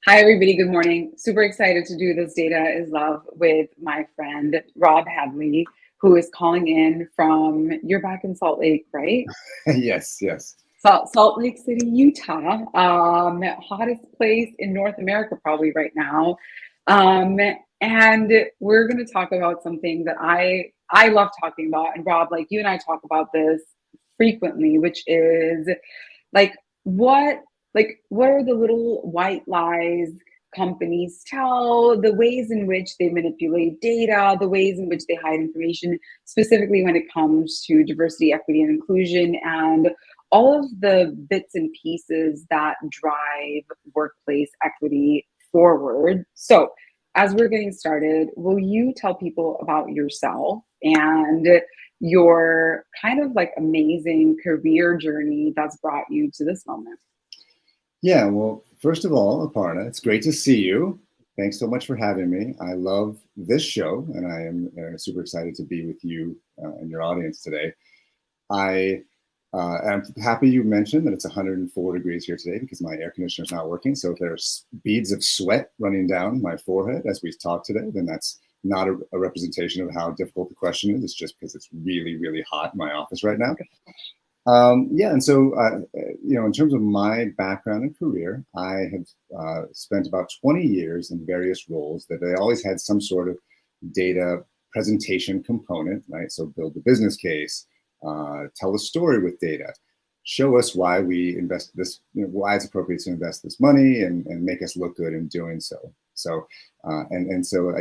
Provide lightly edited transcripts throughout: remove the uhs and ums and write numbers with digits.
Hi, everybody. Good morning. Super excited to do this Data is Love with my friend, Rob Hadley, who is calling in from, you're back in Salt Lake, right? Yes, yes. Salt Lake City, Utah, hottest place in North America probably right now. Um, and we're going to talk about something that I love talking about. And Rob, like you and I talk about this frequently, which is like what what are the little white lies companies tell, the ways in which they manipulate data, the ways in which they hide information, specifically when it comes to diversity, equity, and inclusion, and all of the bits and pieces that drive workplace equity forward. So, as we're getting started, will you tell people about yourself and your kind of like amazing career journey that's brought you to this moment? Yeah, well, first of all, Aparna, it's great to see you. Thanks so much for having me. I love this show, and I am super excited to be with you and your audience today. I am happy you mentioned that it's 104 degrees here today because my air conditioner is not working. So if there's beads of sweat running down my forehead as we talk today, then that's not a representation of how difficult the question is. It's just because it's really, really hot in my office right now. Yeah, and so in terms of my background and career, I have spent about 20 years in various roles that they always had some sort of data presentation component, right? So build the business case, tell a story with data, show us why we invest this, why it's appropriate to invest this money, and make us look good in doing so. So I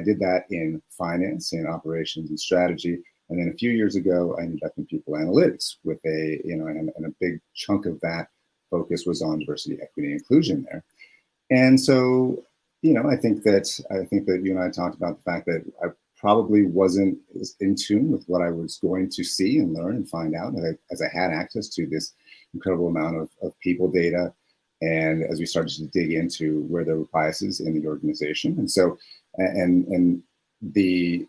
did that in finance, in operations, and strategy. And then a few years ago, I ended up in people analytics with and a big chunk of that focus was on diversity, equity, and inclusion there. And so, I think that you and I talked about the fact that I probably wasn't in tune with what I was going to see and learn and find out as I had access to this incredible amount of people data. And as we started to dig into where there were biases in the organization. And so, and the,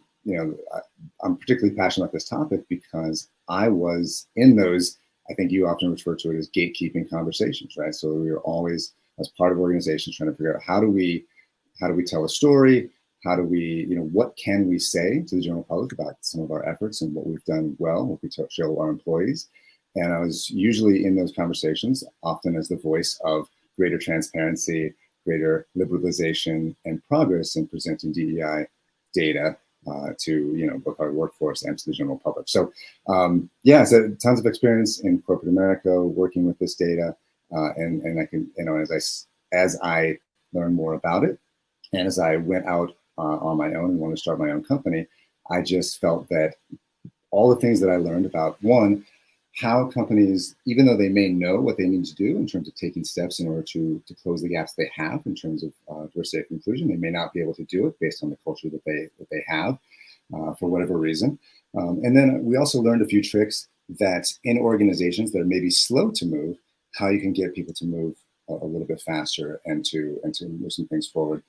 I'm particularly passionate about this topic because I was in those, I think you often refer to it as gatekeeping conversations, right? So we were always, as part of organizations, trying to figure out how do we tell a story? How do we, what can we say to the general public about some of our efforts and what we've done well, what we show our employees? And I was usually in those conversations, often as the voice of greater transparency, greater liberalization, and progress in presenting DEI data to both our workforce and to the general public. So so tons of experience in corporate America working with this data, and I can as I learned more about it, and as I went out on my own and wanted to start my own company, I just felt that all the things that I learned about, one, how companies, even though they may know what they need to do in terms of taking steps in order to close the gaps they have in terms of diversity and inclusion, they may not be able to do it based on the culture that they have for whatever reason. And then we also learned a few tricks that in organizations that are maybe slow to move, how you can get people to move a little bit faster and to move some things forward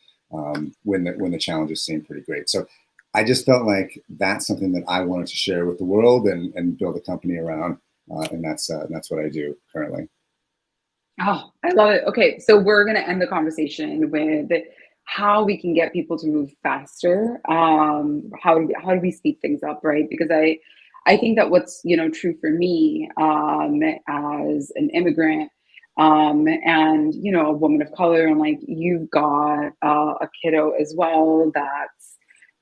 when the challenges seem pretty great. So I just felt like that's something that I wanted to share with the world and build a company around. And that's what I do currently. Oh, I love it. Okay, so we're going to end the conversation with how we can get people to move faster. How do we speed things up, right? Because I think that what's true for me as an immigrant and a woman of color, and like you've got a kiddo as well that's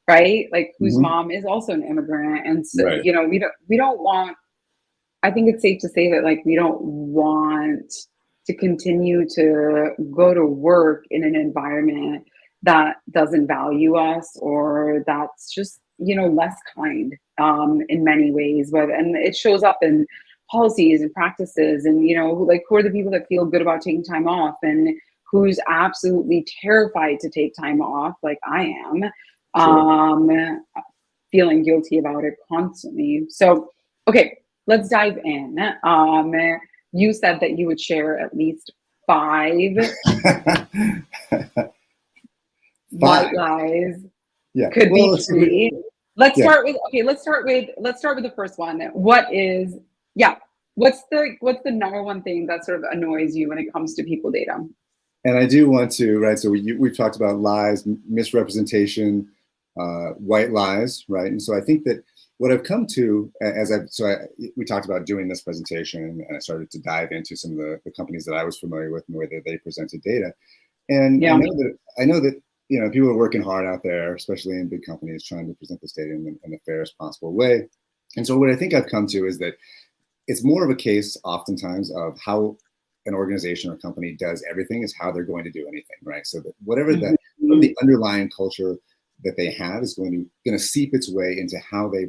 right, like whose Mm-hmm. mom is also an immigrant, and so Right. we don't want. I think it's safe to say that like we don't want to continue to go to work in an environment that doesn't value us or that's just less kind in many ways. But and it shows up in policies and practices, and like who are the people that feel good about taking time off and who's absolutely terrified to take time off, like I am, Sure. feeling guilty about it constantly. So, okay, let's dive in. You said that you would share at least five white Five. lies. Yeah. Could Well, be let's see. three. Let's Yeah. start with okay. Let's start with the first one. What is yeah? What's the number one thing that sort of annoys you when it comes to people data? And I do want to, right? So we've talked about lies, misrepresentation, white lies, right? And so I think that what I've come to we talked about doing this presentation, and I started to dive into some of the companies that I was familiar with and the way that they presented data. And Yeah. I know that people are working hard out there, especially in big companies, trying to present this data in the fairest possible way. And so what I think I've come to is that it's more of a case oftentimes of how an organization or company does everything is how they're going to do anything, right? So that whatever the underlying culture that they have is going to seep its way into how they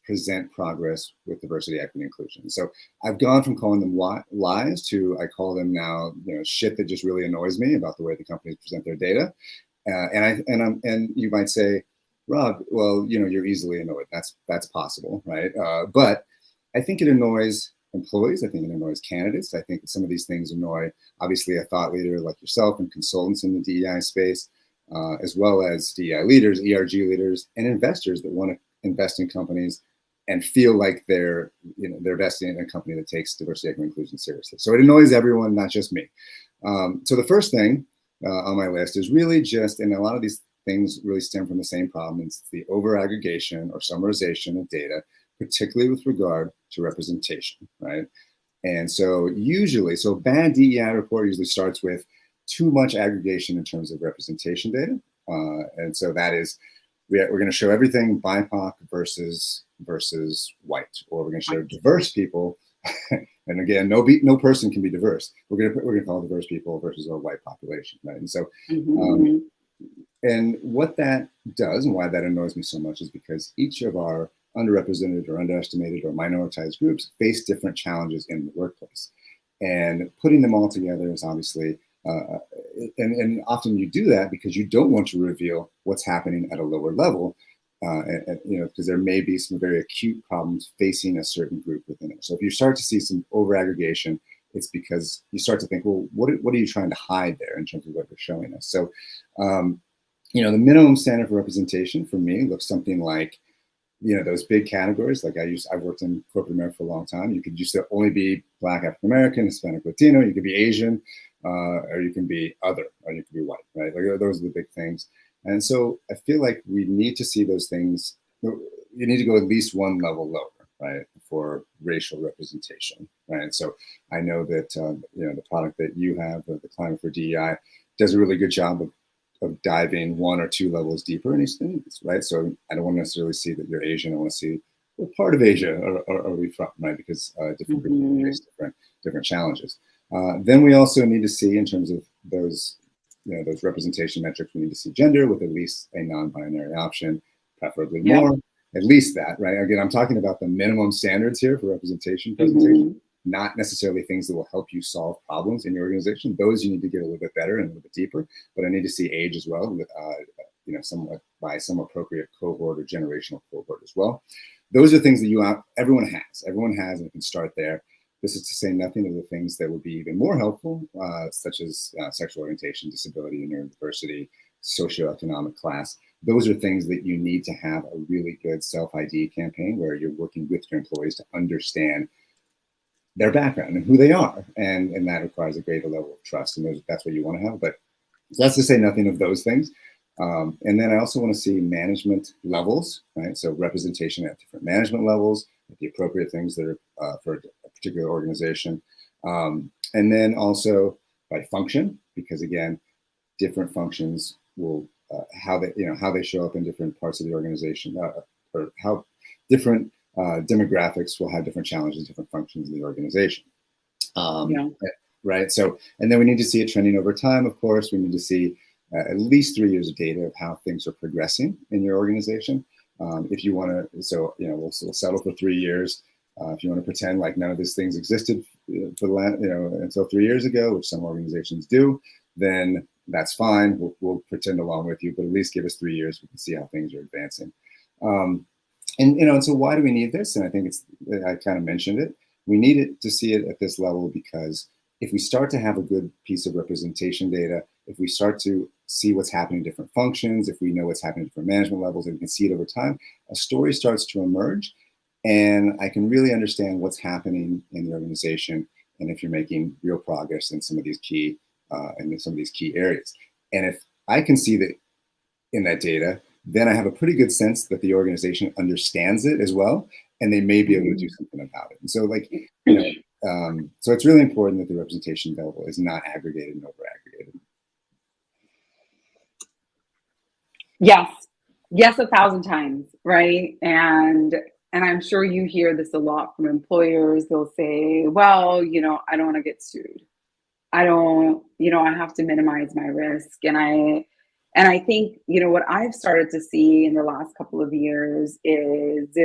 present progress with diversity, equity, inclusion. So I've gone from calling them lies to I call them now shit that just really annoys me about the way the companies present their data. And you might say, Rob, well, you're easily annoyed. That's possible, right? But I think it annoys employees. I think it annoys candidates. I think some of these things annoy, obviously, a thought leader like yourself and consultants in the DEI space, as well as DEI leaders, ERG leaders, and investors that want to invest in companies and feel like they're investing in a company that takes diversity, equity, and inclusion seriously. So it annoys everyone, not just me. So the first thing on my list is really just, and a lot of these things really stem from the same problem. It's the over-aggregation or summarization of data, particularly with regard to representation, right? And so a bad DEI report usually starts with too much aggregation in terms of representation data. And so that is, we're going to show everything BIPOC versus white, or we're going to show diverse people. And again, no person can be diverse. We're going to call diverse people versus our white population, right? And so, and what that does and why that annoys me so much is because each of our underrepresented or underestimated or minoritized groups face different challenges in the workplace. And putting them all together is obviously, and often you do that because you don't want to reveal what's happening at a lower level, because there may be some very acute problems facing a certain group within it. So if you start to see some over-aggregation, it's because you start to think, well, what are you trying to hide there in terms of what you're showing us? So, the minimum standard for representation for me looks something like, those big categories. Like I've worked in corporate America for a long time. You could used to only be Black, African American, Hispanic, Latino. You could be Asian, or you can be other, or you could be white, right? Like those are the big things. And so I feel like we need to see those things. You need to go at least one level lower, right, for racial representation, right? And so I know that the product that you have, the Climate for DEI, does a really good job of diving one or two levels deeper in these things, right? So I don't want to necessarily see that you're Asian. I want to see what part of Asia are we from, right? Because different groups face different challenges. Then we also need to see, in terms of those representation metrics, we need to see gender with at least a non-binary option, preferably more, at least that, right? Again, I'm talking about the minimum standards here for representation presentation, not necessarily things that will help you solve problems in your organization. Those you need to get a little bit better and a little bit deeper, but I need to see age as well, somewhat by some appropriate cohort or generational cohort as well. Those are things that everyone has, and it can start there. This is to say nothing of the things that would be even more helpful, such as sexual orientation, disability, neurodiversity, socioeconomic class. Those are things that you need to have a really good self-ID campaign where you're working with your employees to understand their background and who they are. And that requires a greater level of trust. And that's what you want to have. But that's to say nothing of those things. And then I also want to see management levels, right? So representation at different management levels, the appropriate things that are for a particular organization. And then also by function, because again, different functions will, how they show up in different parts of the organization, or how different demographics will have different challenges, different functions in the organization. Right. So, and then we need to see it trending over time. Of course, we need to see at least 3 years of data of how things are progressing in your organization. If you want to, so, we'll settle for 3 years. If you want to pretend like none of these things existed for the until 3 years ago, which some organizations do, then that's fine. We'll pretend along with you, but at least give us 3 years. We can see how things are advancing. And so why do we need this? And I think I kind of mentioned it. We need it to see it at this level because if we start to have a good piece of representation data, if we start to see what's happening in different functions, if we know what's happening at different management levels, and we can see it over time, a story starts to emerge. And I can really understand what's happening in the organization and if you're making real progress in some of these key in some of these key areas. And if I can see that in that data, then I have a pretty good sense that the organization understands it as well, and they may be able to do something about it. And so, like, so it's really important that the representation available is not aggregated and over aggregated. Yes, 1,000 times, right? And I'm sure you hear this a lot from employers. They'll say, well, I don't want to get sued. I don't, I have to minimize my risk. And I think, what I've started to see in the last couple of years is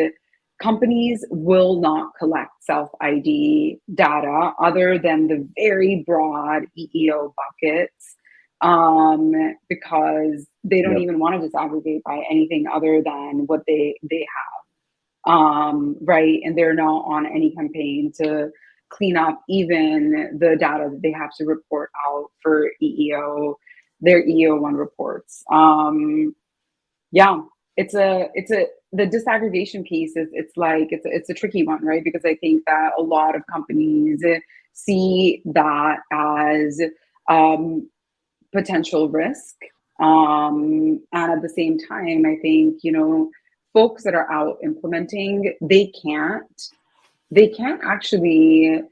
companies will not collect self-ID data other than the very broad EEO buckets, because they don't even want to disaggregate by anything other than what they have, right? And they're not on any campaign to clean up even the data that they have to report out for EEO, their EEO1 reports. The disaggregation piece is it's a tricky one, right? Because I think that a lot of companies see that as potential risk, and at the same time, I think folks that are out implementing, they can't actually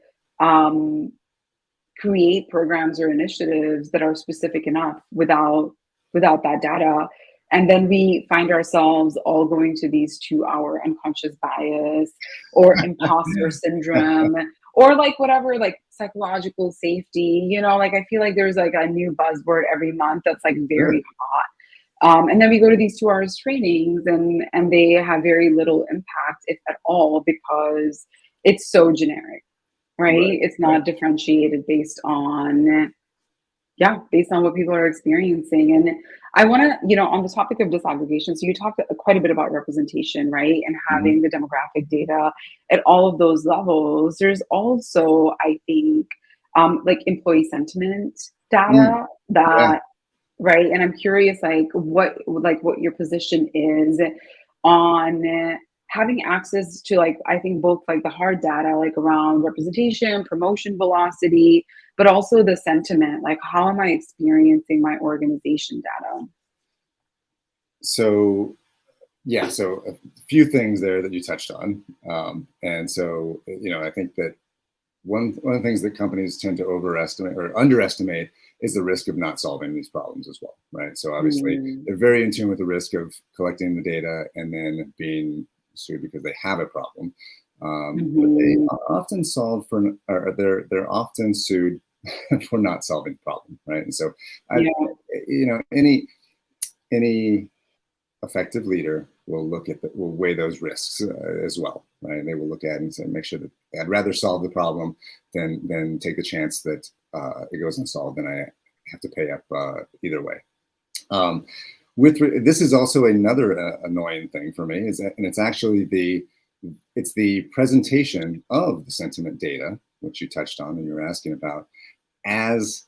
create programs or initiatives that are specific enough without that data. And then we find ourselves all going to these 2-hour unconscious bias or imposter syndrome or like whatever, like psychological safety, like I feel like there's like a new buzzword every month that's like very hot. And then we go to these 2 hours trainings and they have very little impact, if at all, because it's so generic, right? It's not differentiated based on what people are experiencing. And I want to, on the topic of disaggregation, so you talked quite a bit about representation, right? And having the demographic data at all of those levels. There's also, I think, like employee sentiment data that, right? And I'm curious, like what your position is on having access to, like, I think both like the hard data, like around representation, promotion velocity, but also the sentiment, like how am I experiencing my organization data? So a few things there that you touched on. And so, I think that one of the things that companies tend to overestimate or underestimate is the risk of not solving these problems as well, right? So obviously they're very in tune with the risk of collecting the data and then being sued because they have a problem. But they often they're often sued for not solving the problem, right? And so, any effective leader will will weigh those risks as well, right? And they will look at it and say, make sure that I'd rather solve the problem than take the chance that it goes unsolved and I have to pay up either way. This is also another annoying thing for me, and it's actually the presentation of the sentiment data, which you touched on and you were asking about, as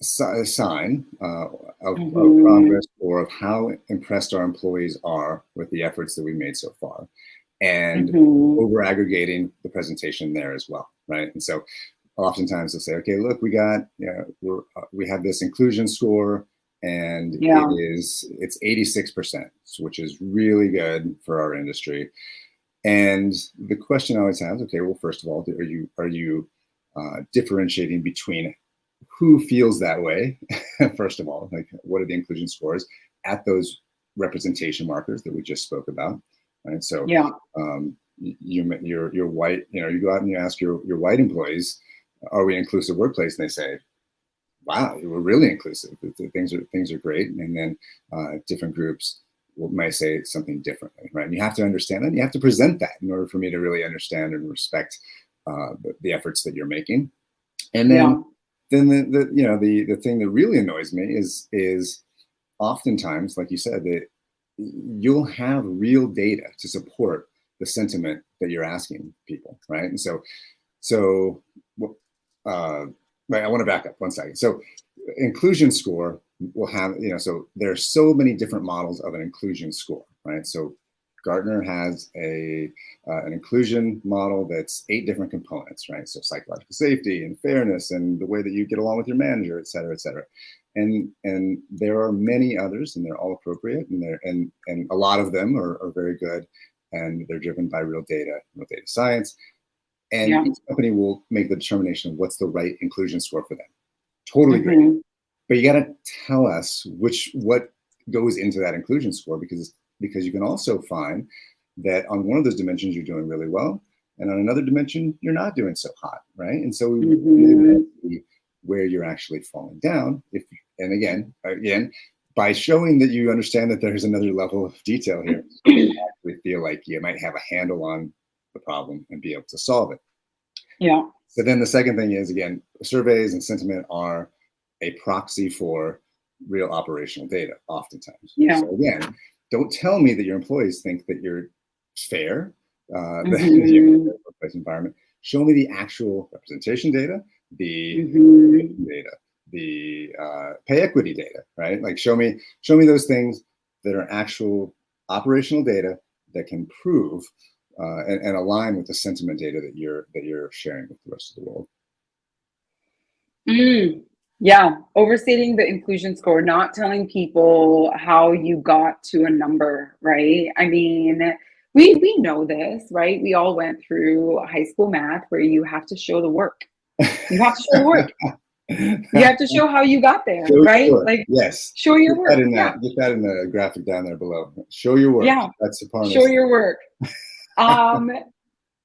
a sign of progress or of how impressed our employees are with the efforts that we made so far, and over aggregating the presentation there as well, right? And so oftentimes they'll say, okay, look, we have this inclusion score, and it's 86%, which is really good for our industry. And the question I always have, okay, well, first of all, are you differentiating between who feels that way? First of all, like what are the inclusion scores at those representation markers that we just spoke about, right? So you're white, you go out and you ask your white employees, are we an inclusive workplace? And they say, wow, we're really inclusive. Things are great. And then different groups might say something differently, right? And you have to understand that. And you have to present that in order for me to really understand and respect the efforts that you're making. And then the thing that really annoys me is oftentimes, like you said, that you'll have real data to support the sentiment that you're asking people, right? And so I want to back up one second. So inclusion score will have, so there are so many different models of an inclusion score, right? So Gartner has an inclusion model that's 8 different components, right? So psychological safety and fairness and the way that you get along with your manager, et cetera, et cetera. And there are many others, and they're all appropriate, and a lot of them are very good, and they're driven by real data science. And each company will make the determination of what's the right inclusion score for them. Totally great. But you got to tell us what goes into that inclusion score, because you can also find that on one of those dimensions you're doing really well, and on another dimension you're not doing so hot, right? And so where you're actually falling down, and again, by showing that you understand that there's another level of detail here, you actually feel like you might have a handle on the problem and be able to solve it. Yeah. So then the second thing is, again, surveys and sentiment are a proxy for real operational data oftentimes. Yeah. So again, don't tell me that your employees think that you're fair, that you're in a workplace environment. Show me the actual representation data, the data, the pay equity data, right? Like show me those things that are actual operational data that can prove and align with the sentiment data that you're sharing with the rest of the world. Yeah, overstating the inclusion score, not telling people how you got to a number, right? I mean, we know this, right? We all went through high school math where you have to show the work. You have to show the work. You have to show how you got there, right? Like, yes, show your work. Get that in the graphic down there below. Show your work. Yeah, that's the part. Show your work.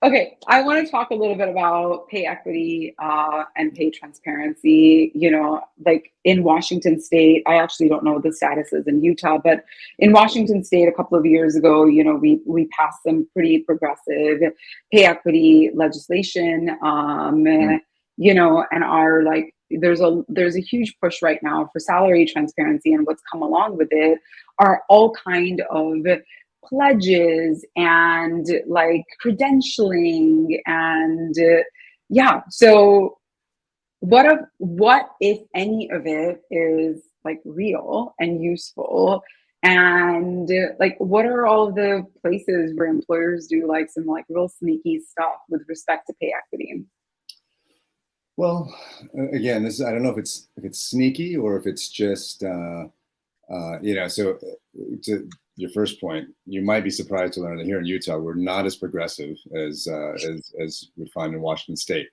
Okay, I want to talk a little bit about pay equity and pay transparency. You know, like in Washington State, I actually don't know what the status is in Utah, but in Washington State a couple of years ago, you know, we passed some pretty progressive pay equity legislation. You know, and are like there's a huge push right now for salary transparency, and what's come along with it are all kind of pledges and like credentialing and so what if any of it is like real and useful, and like what are all the places where employers do like some like real sneaky stuff with respect to pay equity? Well, again, I don't know if it's sneaky or if it's just you know, so to your first point, you might be surprised to learn that here in Utah, we're not as progressive as we find in Washington State.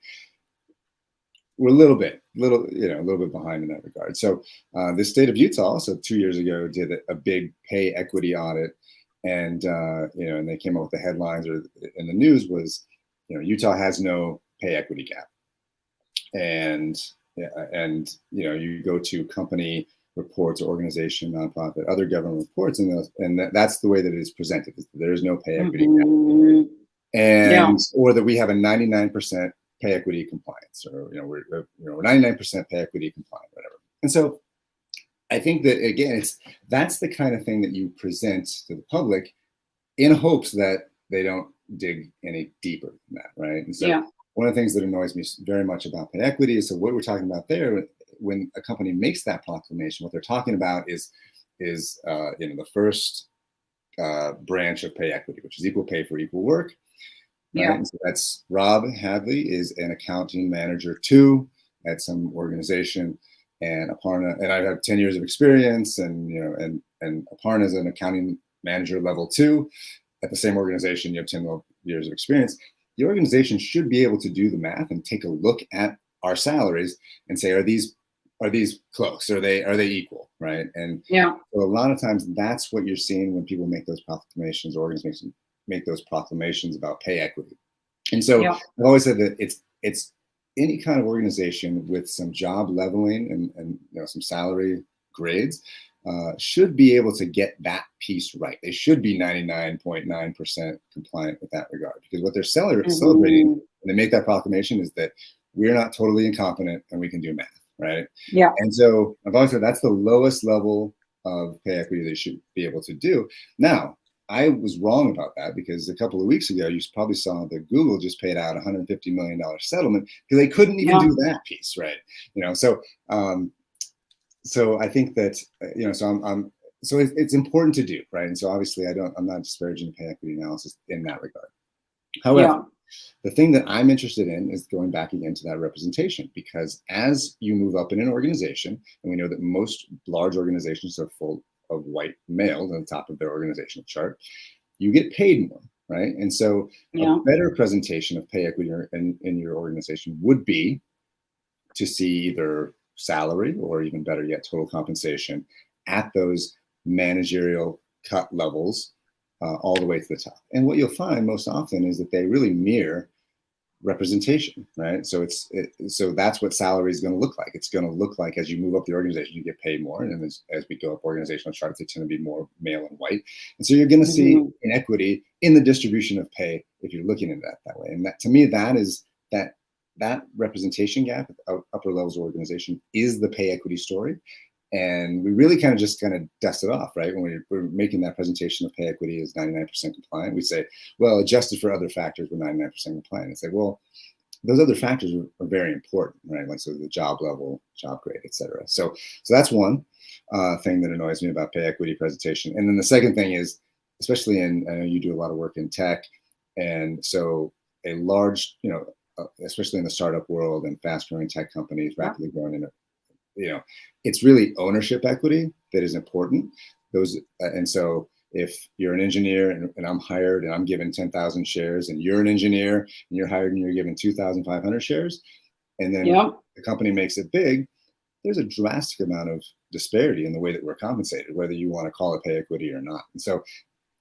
We're a little bit behind in that regard. So the state of Utah also 2 years ago did a big pay equity audit, and you know, and they came up with the headlines or in the news was, you know, Utah has no pay equity gap, and you know, you go to company reports, organization, nonprofit, other government reports, and that's the way that it is presented. There is no pay equity gap, and or that we have a 99% pay equity compliance, or you know, we're 99% pay equity compliant, whatever. And so, I think that again, that's the kind of thing that you present to the public in hopes that they don't dig any deeper than that, right? And so, one of the things that annoys me very much about pay equity is, so what we're talking about there, when a company makes that proclamation, what they're talking about is you know, the first branch of pay equity, which is equal pay for equal work. Right? And so that's Rob Hadley is an accounting manager 2 at some organization, and Aparna, and I have 10 years of experience, and you know, and Aparna is an accounting manager level 2 at the same organization. You have 10 years of experience. The organization should be able to do the math and take a look at our salaries and say, are these close? Are they equal, right? And so a lot of times that's what you're seeing when people make those proclamations, or organizations make those proclamations about pay equity. And so I've always said that it's any kind of organization with some job leveling and you know, some salary grades should be able to get that piece right. They should be 99.9% compliant with that regard, because what they're celebrating when they make that proclamation is that we're not totally incompetent and we can do math, right? And so I've always said that's the lowest level of pay equity they should be able to do. Now, I was wrong about that, because a couple of weeks ago, you probably saw that Google just paid out $150 million settlement because they couldn't even do that piece, right? You know, so so I think that you know, so so it's important to do, right? And so obviously I'm not disparaging pay equity analysis in that regard. However, Yeah. the thing that I'm interested in is going back again to that representation, because as you move up in an organization, and we know that most large organizations are full of white males on the top of their organizational chart, you get paid more, right? And so a Yeah. better presentation of pay equity in your organization would be to see either salary or even better yet, total compensation at those managerial cut levels all the way to the top. And what you'll find most often is that they really mirror representation, right? So that's what salary is going to look like. It's going to look like as you move up the organization, you get paid more, and as we go up organizational charts, they tend to be more male and white, and so you're going to see inequity in the distribution of pay if you're looking at that way. And that, to me, that representation gap at the upper levels of organization is the pay equity story. And we really kind of dust it off, right? When we're making that presentation of pay equity is 99% compliant, we say, well, adjusted for other factors, we're 99% compliant. And say, well, those other factors are very important, right? Like, so the job level, job grade, et cetera. So that's one thing that annoys me about pay equity presentation. And then the second thing is, especially I know you do a lot of work in tech. And so a large, especially in the startup world and fast growing tech companies, rapidly growing in it's really ownership equity that is important. And so if you're an engineer and I'm hired and I'm given 10,000 shares, and you're an engineer and you're hired and you're given 2,500 shares, and then the company makes it big, there's a drastic amount of disparity in the way that we're compensated, whether you want to call it pay equity or not. And so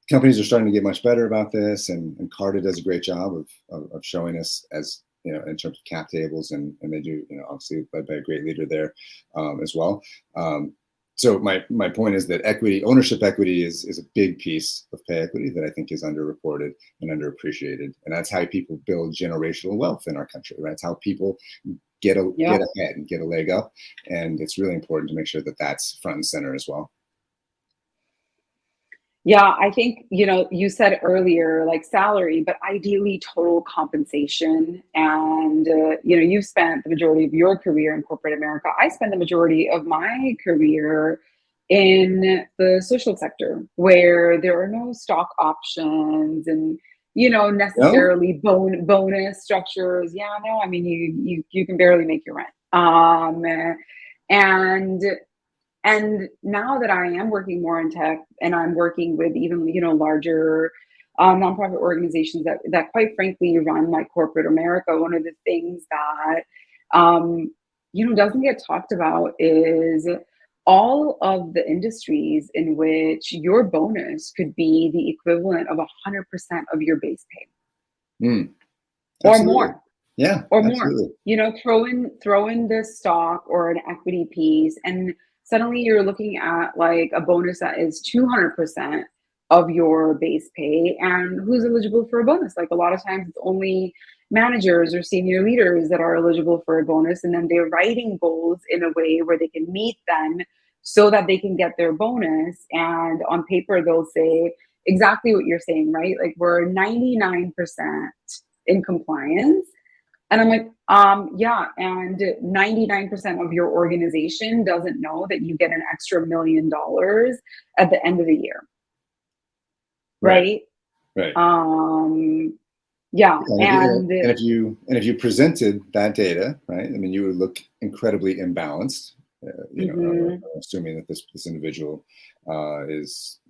companies are starting to get much better about this, and Carta does a great job of showing us, as in terms of cap tables, and they do, obviously led by a great leader there as well. So my point is that ownership equity is a big piece of pay equity that I think is underreported and underappreciated, and that's how people build generational wealth in our country, right? It's how people get ahead and get a leg up, and it's really important to make sure that that's front and center as well. Yeah, I think, you said earlier, like salary, but ideally total compensation. And, you've spent the majority of your career in corporate America. I spent the majority of my career in the social sector, where there are no stock options and, necessarily bonus structures. Yeah, no, I mean, you can barely make your rent. And now that I am working more in tech, and I'm working with even, larger nonprofit organizations that quite frankly run like corporate America, one of the things that, doesn't get talked about is all of the industries in which your bonus could be the equivalent of 100% of your base pay. Or more. Yeah, or absolutely. more. Throw in this stock or an equity piece, and suddenly you're looking at like a bonus that is 200% of your base pay. And who's eligible for a bonus? Like, a lot of times it's only managers or senior leaders that are eligible for a bonus, and then they're writing goals in a way where they can meet them so that they can get their bonus. And on paper they'll say exactly what you're saying, right? Like, we're 99% in compliance. And I'm like, yeah, and 99% of your organization doesn't know that you get an extra $1 million at the end of the year. Right. Yeah. And if you presented that data, right, I mean, you would look incredibly imbalanced, assuming that this individual is,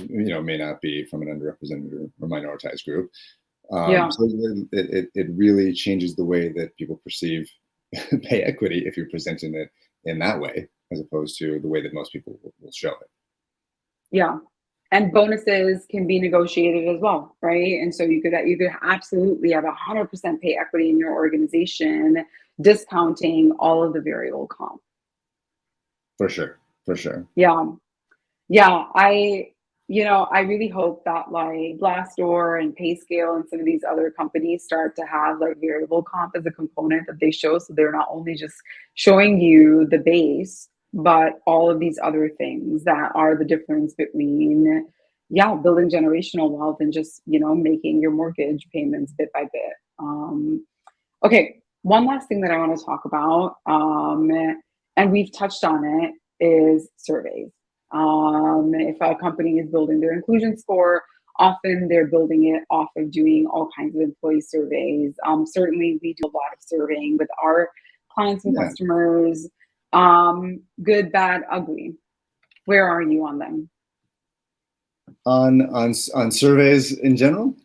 may not be from an underrepresented or minoritized group. So it really changes the way that people perceive pay equity if you're presenting it in that way, as opposed to the way that most people will show it. Yeah. And bonuses can be negotiated as well, right? And so you could absolutely have 100% pay equity in your organization, discounting all of the variable comp. For sure. Yeah. I really hope that like Glassdoor and PayScale and some of these other companies start to have like variable comp as a component that they show. So they're not only just showing you the base, but all of these other things that are the difference between, building generational wealth and just, making your mortgage payments bit by bit. Okay. One last thing that I want to talk about, and we've touched on it, is surveys. If a company is building their inclusion score, often they're building it off of doing all kinds of employee surveys. Certainly, we do a lot of surveying with our clients and Yeah. customers. Good, bad, ugly. Where are you on them? On surveys in general?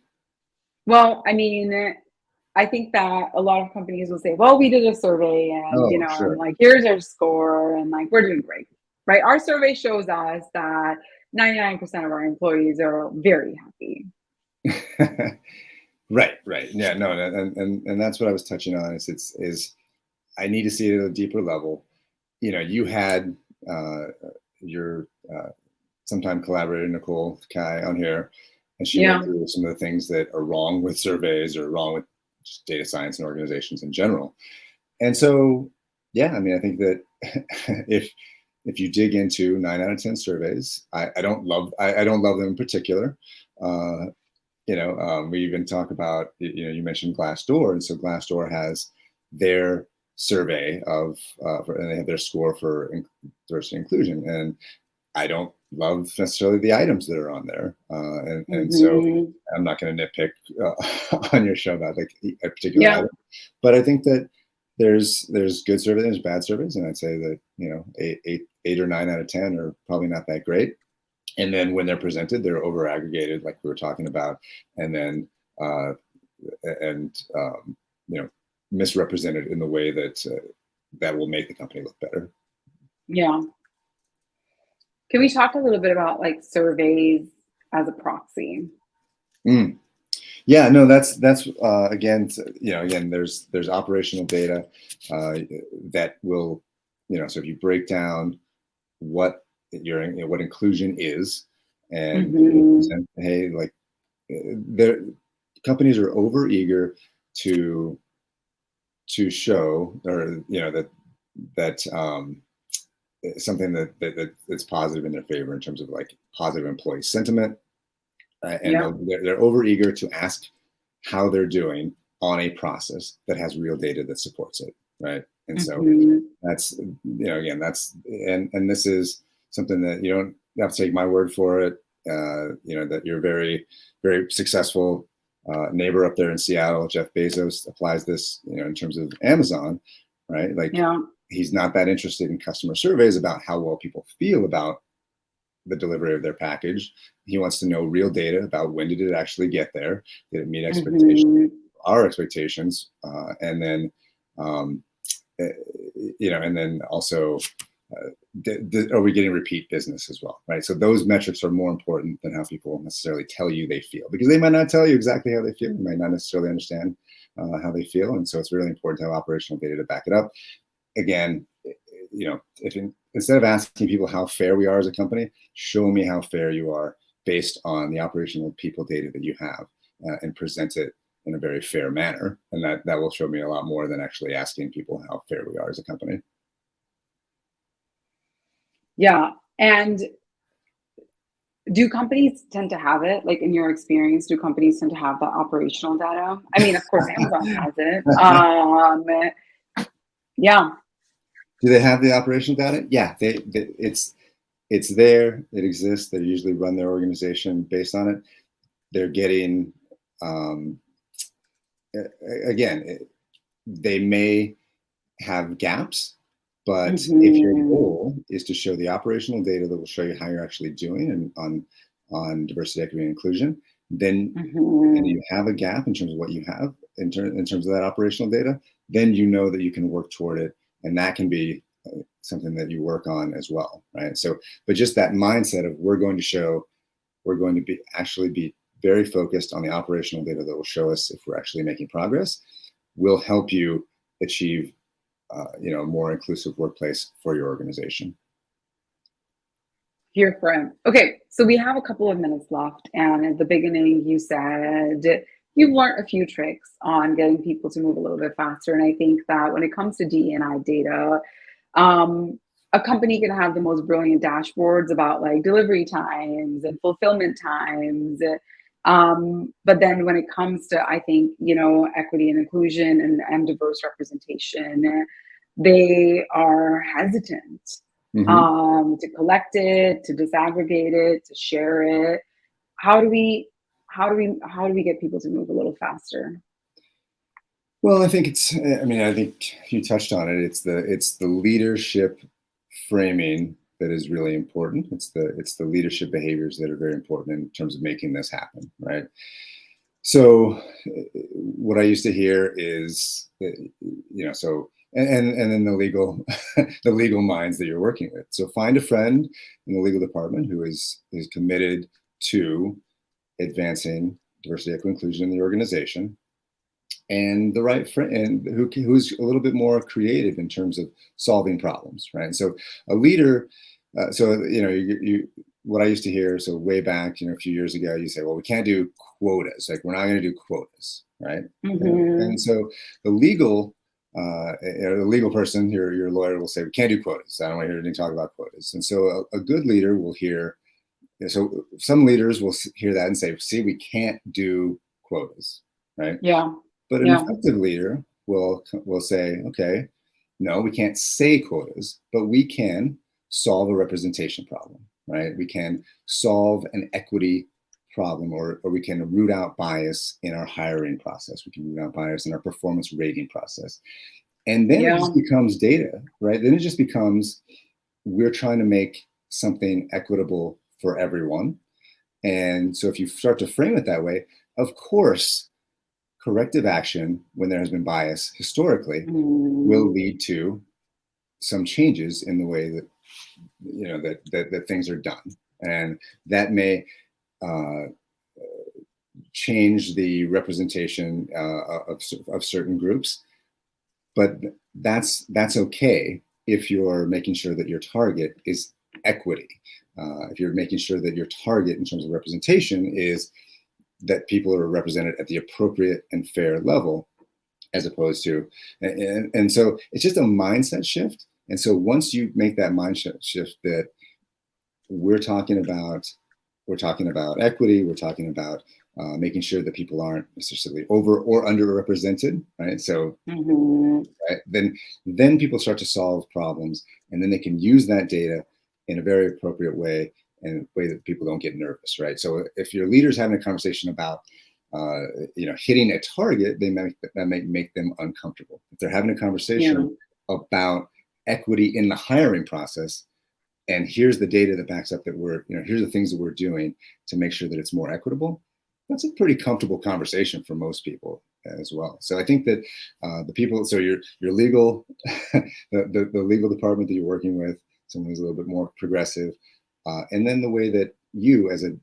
Well, I mean, I think that a lot of companies will say, well, we did a survey and, Oh, and sure. like, here's our score and like, we're doing great, right? Our survey shows us that 99% of our employees are very happy. Right. Yeah, no, and that's what I was touching on is I need to see it at a deeper level. You had your sometime collaborator, Nicole Kai, on here, and she Yeah. went through some of the things that are wrong with surveys or wrong with just data science and organizations in general. And so, yeah, I mean, I think that if you dig into 9 out of 10 surveys, I don't love them in particular. We even talk about, you mentioned Glassdoor, and so Glassdoor has their survey of, and they have their score for diversity and inclusion, and I don't love necessarily the items that are on there, and so I'm not going to nitpick on your show about like a particular item, but I think that there's good surveys, there's bad surveys, and I'd say that eight or 9 out of 10 are probably not that great. And then when they're presented, they're over aggregated, like we were talking about, and then misrepresented in the way that that will make the company look better. Yeah. Can we talk a little bit about like surveys as a proxy? Yeah, no, that's again, there's operational data that will, so if you break down what what inclusion is, and present, hey, like companies are over eager to show, or that something that's positive in their favor in terms of like positive employee sentiment, and they're over eager to ask how they're doing on a process that has real data that supports it, right? And so that's and this is something that you don't have to take my word for it. That you're very, very successful neighbor up there in Seattle, Jeff Bezos, applies this, in terms of Amazon, right? Like, he's not that interested in customer surveys about how well people feel about the delivery of their package. He wants to know real data about when did it actually get there, did it meet expectations, our expectations, and then and then also are we getting repeat business as well, right? So those metrics are more important than how people necessarily tell you they feel, because they might not tell you exactly how they feel. They might not necessarily understand how they feel, and so it's really important to have operational data to back it up. Again, instead of asking people how fair we are as a company, show me how fair you are based on the operational people data that you have, and present it in a very fair manner. And that will show me a lot more than actually asking people how fair we are as a company. Yeah. And do companies tend to have it? Like, in your experience, do companies tend to have that operational data? I mean, of course, Amazon has it. Yeah. Do they have the operational data? Yeah, it's there. It exists. They usually run their organization based on it. They're getting, they may have gaps, but if your goal is to show the operational data that will show you how you're actually doing and on diversity, equity, and inclusion, then and you have a gap in terms of what you have in terms of that operational data, then you know that you can work toward it, and that can be something that you work on as well, right? So, but just that mindset of we're going to be very focused on the operational data that will show us if we're actually making progress, will help you achieve a more inclusive workplace for your organization. Here for it. Okay, so we have a couple of minutes left, and at the beginning you said you've learned a few tricks on getting people to move a little bit faster, and I think that when it comes to DE&I data, a company can have the most brilliant dashboards about like delivery times and fulfillment times, but then when it comes to, I think, equity and inclusion and diverse representation, they are hesitant. Mm-hmm. to collect it, to disaggregate it, to share it. How do we get people to move a little faster? Well, I think I think you touched on it. It's the leadership framing that is really important. It's the leadership behaviors that are very important in terms of making this happen, right? So, what I used to hear is, so and then the legal the legal minds that you're working with. So find a friend in the legal department who is committed to advancing diversity, equity, inclusion in the organization, and the right friend, and who's a little bit more creative in terms of solving problems, right? So a leader, you what I used to hear, so way back, a few years ago, you say, well, we can't do quotas, like we're not going to do quotas, right? And so the legal the legal person, your lawyer will say, we can't do quotas. I don't want to hear anything talk about quotas. And so a good leader will hear, so some leaders will hear that and say, see, we can't do quotas, right? Yeah. But an effective leader will say, okay, no, we can't say quotas, but we can solve a representation problem, right? We can solve an equity problem, or we can root out bias in our hiring process. We can root out bias in our performance rating process. And then it just becomes data, right? Then it just becomes, we're trying to make something equitable for everyone. And so if you start to frame it that way, of course, corrective action when there has been bias historically will lead to some changes in the way that that things are done, and that may change the representation of certain groups. But that's okay if you're making sure that your target is equity. If you're making sure that your target in terms of representation is that people are represented at the appropriate and fair level, as opposed to, and so it's just a mindset shift. And so once you make that mindset shift that we're talking about equity, we're talking about making sure that people aren't necessarily over or underrepresented, right? So right, then people start to solve problems, and then they can use that data in a very appropriate way, and a way that people don't get nervous, right? So if your leader's having a conversation about hitting a target, that may make them uncomfortable. If they're having a conversation about equity in the hiring process, and here's the data that backs up that here's the things that we're doing to make sure that it's more equitable, that's a pretty comfortable conversation for most people as well. So I think that the people, so your legal, the legal department that you're working with, someone who's a little bit more progressive, and then the way that you as a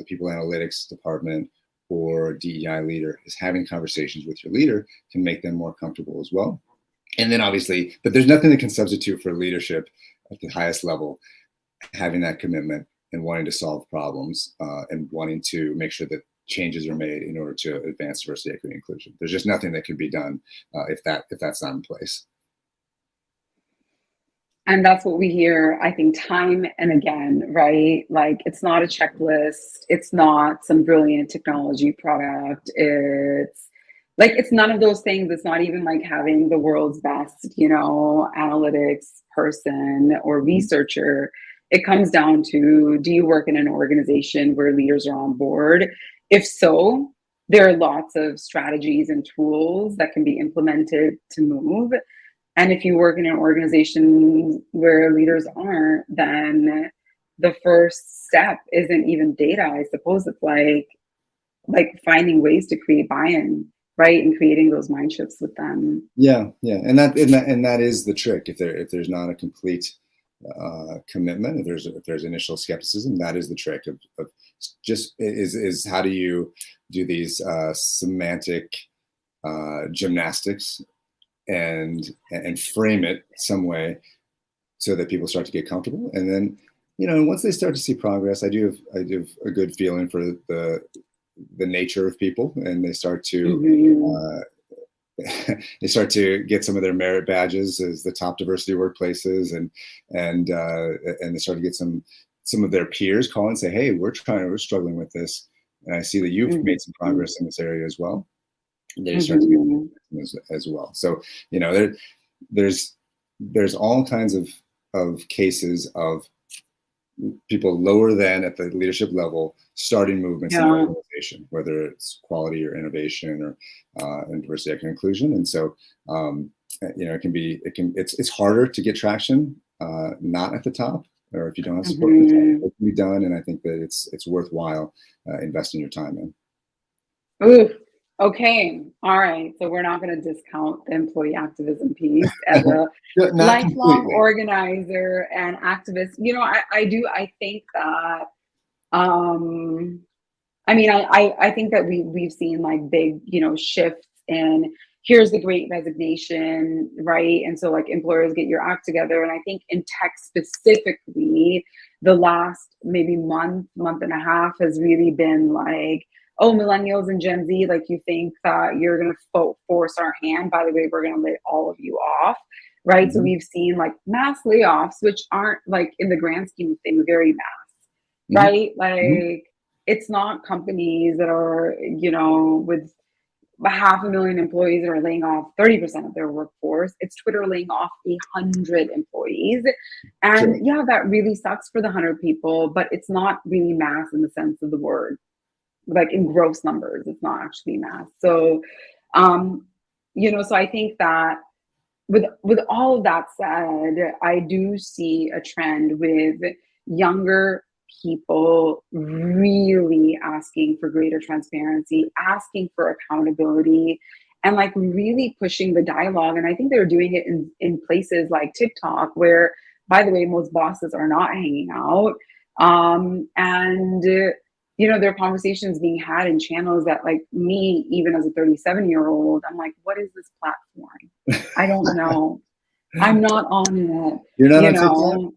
people analytics department or DEI leader is having conversations with your leader can make them more comfortable as well. And then obviously, but there's nothing that can substitute for leadership at the highest level, having that commitment and wanting to solve problems and wanting to make sure that changes are made in order to advance diversity, equity, and inclusion. There's just nothing that can be done if that's not in place. And that's what we hear, I think, time and again, right? Like, it's not a checklist. It's not some brilliant technology product. It's none of those things. It's not even like having the world's best, analytics person or researcher. It comes down to, do you work in an organization where leaders are on board? If so, there are lots of strategies and tools that can be implemented to move. And if you work in an organization where leaders aren't, then the first step isn't even data. I suppose it's like finding ways to create buy-in, right, and creating those mind shifts with them. Yeah, and that is the trick. If there's not a complete commitment, if there's initial skepticism, that is the trick of just is how do you do these semantic gymnastics and frame it some way so that people start to get comfortable. And then, once they start to see progress, I do have a good feeling for the nature of people, and they start to they start to get some of their merit badges as the top diversity workplaces, and they start to get some of their peers call and say, hey, we're struggling with this, and I see that you've made some progress in this area as well. They start to get as well. So there's all kinds of of cases of people lower than at the leadership level starting movements in the Yeah. organization, whether it's quality or innovation or and diversity, equity, and inclusion. And so, it's harder to get traction, not at the top, or if you don't have support at the top, Mhm. it can be done. And I think that it's worthwhile investing your time in. Ooh, okay. All right. So we're not going to discount the employee activism piece as a Not lifelong completely. organizer and activist. I think that, um, I think that we've seen like big, shifts in here's the great resignation, right? And so like employers get your act together. And I think in tech specifically, the last maybe month and a half has really been like, oh, millennials and Gen Z, like you think that you're going to force our hand. By the way, we're going to lay all of you off, right? So Mhm, we've seen like mass layoffs, which aren't like in the grand scheme of things very mass, mhm, right? mhm. Like it's not companies that are, with 500,000 employees that are laying off 30% of their workforce. It's Twitter laying off 100 employees. Sure. And yeah, that really sucks for the 100 people, but it's not really mass in the sense of the word. Like in gross numbers, it's not actually mass. So, um, so I think that with all of that said, I do see a trend with younger people really asking for greater transparency, asking for accountability, and like really pushing the dialogue. And I think they're doing it in places like TikTok, where, by the way, most bosses are not hanging out. And there are conversations being had in channels that, like me, even as a 37-year-old, I'm like, what is this platform? I don't know. I'm not on it, You're not you on TikTok? know.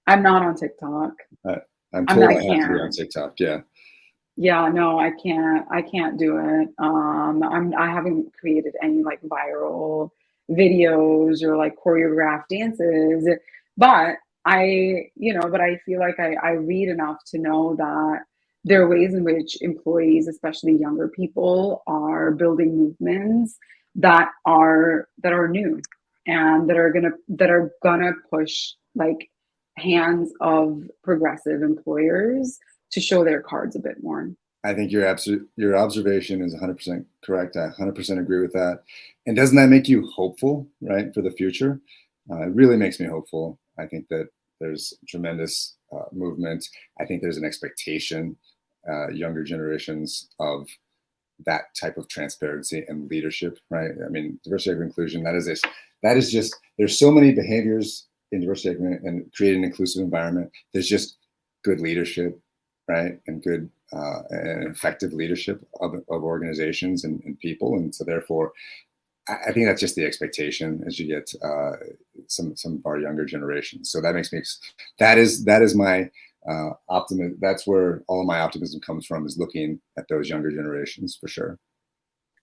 I'm not on TikTok. Uh, I'm I told I have to be on can't. TikTok. Yeah. Yeah, no, I can't. I can't do it. I haven't created any like viral videos or like choreographed dances, but but I feel like I read enough to know that there are ways in which employees, especially younger people, are building movements that are new and that are gonna push like hands of progressive employers to show their cards a bit more. I think your observation is 100% correct. I 100% agree with that. And doesn't that make you hopeful, right, for the future? It really makes me hopeful. I think that there's tremendous movement. I think there's an expectation, younger generations, of that type of transparency and leadership, right? I mean, diversity, equity, inclusion. That is just. There's so many behaviors in diversity, equity, and creating an inclusive environment. There's just good leadership, right, and good and effective leadership of organizations and people, and so therefore, I think that's just the expectation as you get some of our younger generations. So that makes me. That is my optimism. That's where all of my optimism comes from, is looking at those younger generations for sure.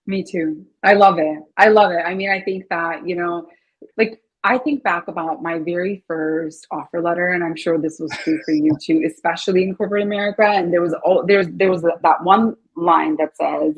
Me too. I love it. I love it. I mean, I think that, like I think back about my very first offer letter, and I'm sure this was true for you too, especially in corporate America. And there was that one line that says,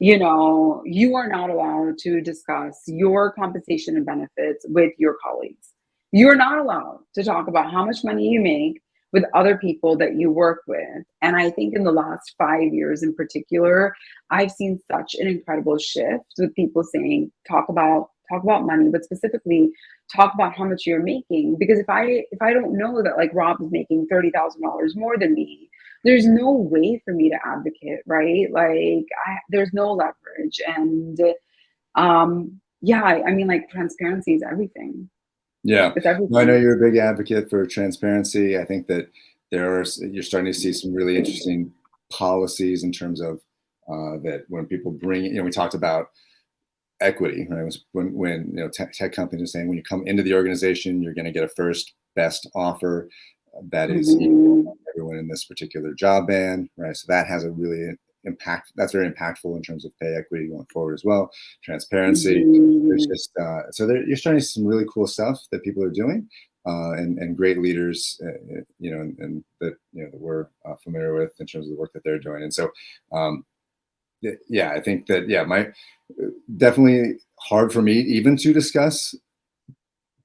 you are not allowed to discuss your compensation and benefits with your colleagues. You are not allowed to talk about how much money you make with other people that you work with. And I think in the last 5 years in particular, I've seen such an incredible shift with people saying, talk about money, but specifically talk about how much you're making. Because if I don't know that like Rob is making $30,000 more than me, there's no way for me to advocate, right? Like there's no leverage. And yeah, I mean like transparency is everything. Yeah, It's well, I know everything. you're a big advocate for transparency. I think that you're starting to see some really interesting policies in terms of that when people bring, we talked about equity, right? It was when tech companies are saying when you come into the organization, you're going to get a first best offer that is equal Mhm. to everyone in this particular job band, right? So that has a really that's very impactful in terms of pay equity going forward as well. Transparency. There's Mhm. just you're starting to see some really cool stuff that people are doing, and great leaders, and that that we're familiar with in terms of the work that they're doing. And so, yeah, I think that my definitely hard for me even to discuss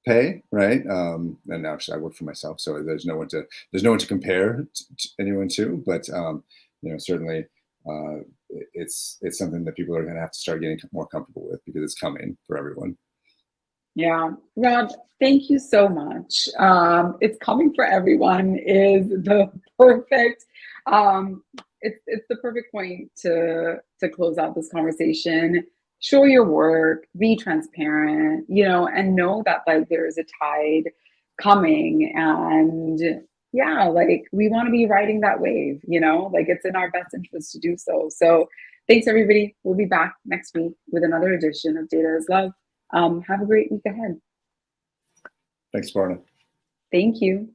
pay, right? And actually, I work for myself, so there's no one to compare to anyone to. But certainly, it's something that people are going to have to start getting more comfortable with because it's coming for everyone. Yeah, Rob, thank you so much. It's coming for everyone is the perfect um, it's the perfect point to close out this conversation. Show your work, be transparent, and know that like there is a tide coming, and yeah, like we want to be riding that wave, like it's in our best interest to do so. So thanks everybody. We'll be back next week with another edition of Data is Love. Have a great week ahead. Thanks, Barna. Thank you.